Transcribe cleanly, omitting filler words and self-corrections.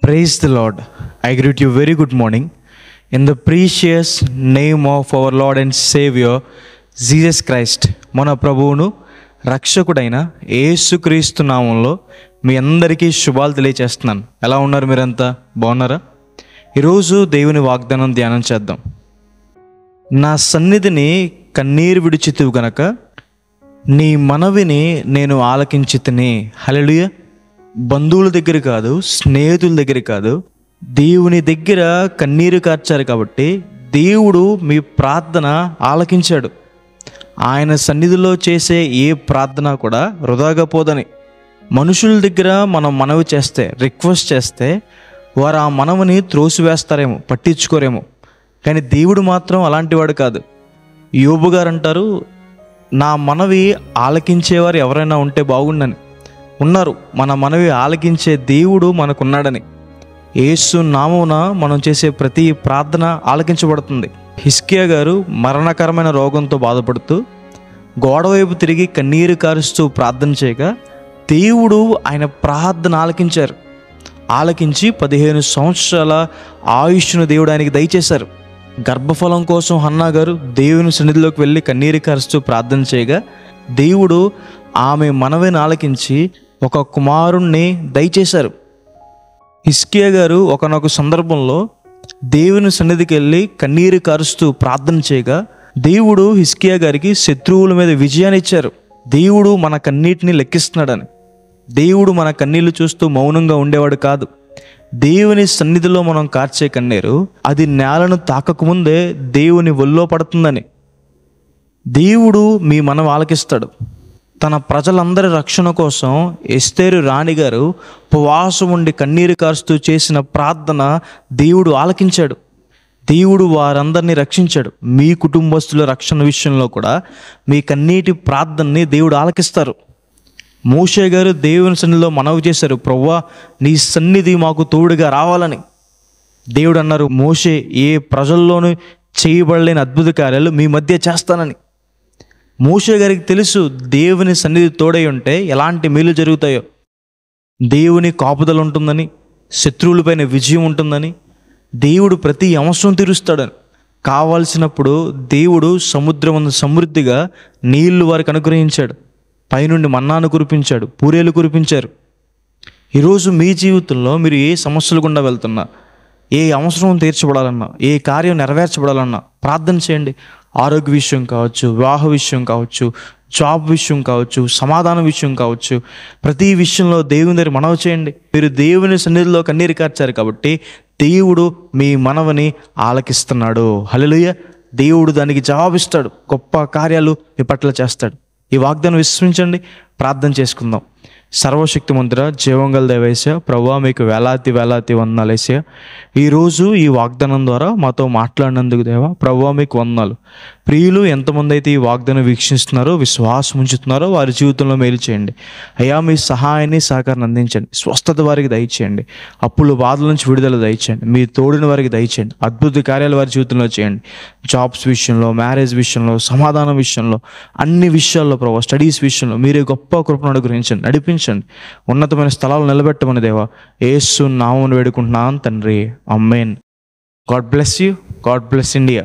Praise the Lord. I greet you very good morning. In the precious name of our Lord and Savior, Jesus Christ, మన ప్రభువును రక్షకుడైన యేసుక్రీస్తు నామంలో మీ అందరికీ శుభాలు తెలియచేస్తున్నాను. ఎలా ఉన్నారు? మీరంతా బాగున్నారా? ఈరోజు దేవుని వాగ్దానం ధ్యానం చేద్దాం. నా సన్నిధిని కన్నీరు విడిచితివి గనక నీ మనవిని నేను ఆలకించితిని. హల్లెలూయా. బంధువుల దగ్గర కాదు, స్నేహితుల దగ్గర కాదు, దేవుని దగ్గర కన్నీరు కార్చారు కాబట్టి దేవుడు మీ ప్రార్థన ఆలకించాడు. ఆయన సన్నిధిలో చేసే ఏ ప్రార్థన కూడా వృధాగా పోదని. మనుషుల దగ్గర మనం మనవి చేస్తే, రిక్వెస్ట్ చేస్తే వారు ఆ మనవిని త్రోసివేస్తారేమో, పట్టించుకోరేమో. కానీ దేవుడు మాత్రం అలాంటివాడు కాదు. యోబు గారు అంటారు, నా మనవి ఆలకించేవారు ఎవరైనా ఉంటే బాగుండని. ఉన్నారు. మన మనవి ఆలకించే దేవుడు మనకున్నాడని. యేసు నామమున మనం చేసే ప్రతి ప్రార్థన ఆలకించబడుతుంది. హిజ్కియా గారు మరణకరమైన రోగంతో బాధపడుతూ గోడవైపు తిరిగి కన్నీరు కారుస్తూ ప్రార్థన చేయగా దేవుడు ఆయన ప్రార్థన ఆలకించారు. ఆలకించి 15 సంవత్సరాల ఆయుష్ను దేవుడు ఆయనకి దయచేశారు. గర్భఫలం కోసం హన్నా గారు దేవుని సన్నిధిలోకి వెళ్ళి కన్నీరు కారుస్తూ ప్రార్థన చేయగా దేవుడు ఆమె మనవిని ఆలకించి ఒక కుమారుణ్ణి దయచేశారు. హిజ్కియా గారు ఒకనొక సందర్భంలో దేవుని సన్నిధికి వెళ్ళి కన్నీరు కారుస్తూ ప్రార్థన చేయగా దేవుడు హిజ్కియా గారికి శత్రువుల మీద విజయాన్ని ఇచ్చారు. దేవుడు మన కన్నీటిని లెక్కిస్తున్నాడని. దేవుడు మన కన్నీళ్లు చూస్తూ మౌనంగా ఉండేవాడు కాదు. దేవుని సన్నిధిలో మనం కార్చే కన్నీరు అది నేలను తాకకముందే దేవుని ఒళ్ళో పడుతుందని. దేవుడు మీ మనం ఆలకిస్తాడు. తన ప్రజలందరి రక్షణ కోసం ఎస్తేరు రాణి గారు ఉపవాసం ఉండి కన్నీరు కారుస్తూ చేసిన ప్రార్థన దేవుడు ఆలకించాడు. దేవుడు వారందరినీ రక్షించాడు. మీ కుటుంబస్తుల రక్షణ విషయంలో కూడా మీ కన్నీటి ప్రార్థనని దేవుడు ఆలకిస్తారు. మోషే గారు దేవుని సన్నిధిలో మనవి చేశారు, ప్రభువా నీ సన్నిధి మాకు తోడుగా రావాలని. దేవుడు అన్నారు, మోషే ఏ ప్రజల్లోనూ చేయబడలేని అద్భుత కార్యాలు మీ మధ్య చేస్తానని. మోషే గారికి తెలుసు దేవుని సన్నిధి తోడై ఉంటే ఎలాంటి మేలు జరుగుతాయో. దేవుని కాపుదల ఉంటుందని, శత్రువులపైన విజయం ఉంటుందని, దేవుడు ప్రతి అవసరం తీరుస్తాడని. కావాల్సినప్పుడు దేవుడు సముద్రం సమృద్ధిగా నీళ్లు వారికి అనుగ్రహించాడు. పైనుండి మన్నాను కురిపించాడు, పూరేలు కురిపించారు. ఈరోజు మీ జీవితంలో మీరు ఏ సమస్యలు గుండా వెళ్తున్నా, ఏ అవసరం తీర్చబడాలన్నా, ఏ కార్యం నెరవేర్చబడాలన్నా ప్రార్థన చేయండి. ఆరోగ్య విషయం కావచ్చు, వివాహ విషయం కావచ్చు, జాబ్ విషయం కావచ్చు, సమాధానం విషయం కావచ్చు, ప్రతి విషయంలో దేవుని దగ్గర మనవి చేయండి. మీరు దేవుని సన్నిధిలో కన్నీరు కార్చారు కాబట్టి దేవుడు మీ మనవని ఆలకిస్తున్నాడు. హల్లెలూయా. దేవుడు దానికి జవాబిస్తాడు. గొప్ప కార్యాలు మీ పట్ల చేస్తాడు. ఈ వాగ్దానం విశ్వసించండి. ప్రార్థన చేసుకుందాం. సర్వశక్తిమంతుడా, జీవంగల దేవేశ, ప్రభువా మీకు వేలాది వేలాది వందనాలేసా. ఈరోజు ఈ వాగ్దానం ద్వారా మాతో మాట్లాడినందుకు దేవా, ప్రభువా మీకు వందనాలు. ప్రియులు ఎంతమంది అయితే ఈ వాగ్దానం వీక్షిస్తున్నారో, విశ్వాసం ఉంచుతున్నారో వారి జీవితంలో మేలు చేయండి అయ్యా. మీ సహాయాన్ని సహకారాన్ని అందించండి. స్వస్థత వారికి దయచేయండి. అప్పులు బాధల నుంచి విడుదల దయచేయండి. మీ తోడిన వారికి దయచేయండి. అద్భుత కార్యాలు వారి జీవితంలో చేయండి. జాబ్స్ విషయంలో, మ్యారేజ్ విషయంలో, సమాధానం విషయంలో, అన్ని విషయాల్లో ప్రభావ, స్టడీస్ విషయంలో మీరే గొప్ప కృపను అనుగ్రహించండి, నడిపించండి. ఉన్నతమైన స్థలాలు నిలబెట్టమని దేవా యేసు నామమున వేడుకుంటున్నాను తండ్రి. ఆమేన్. God bless you. God bless India.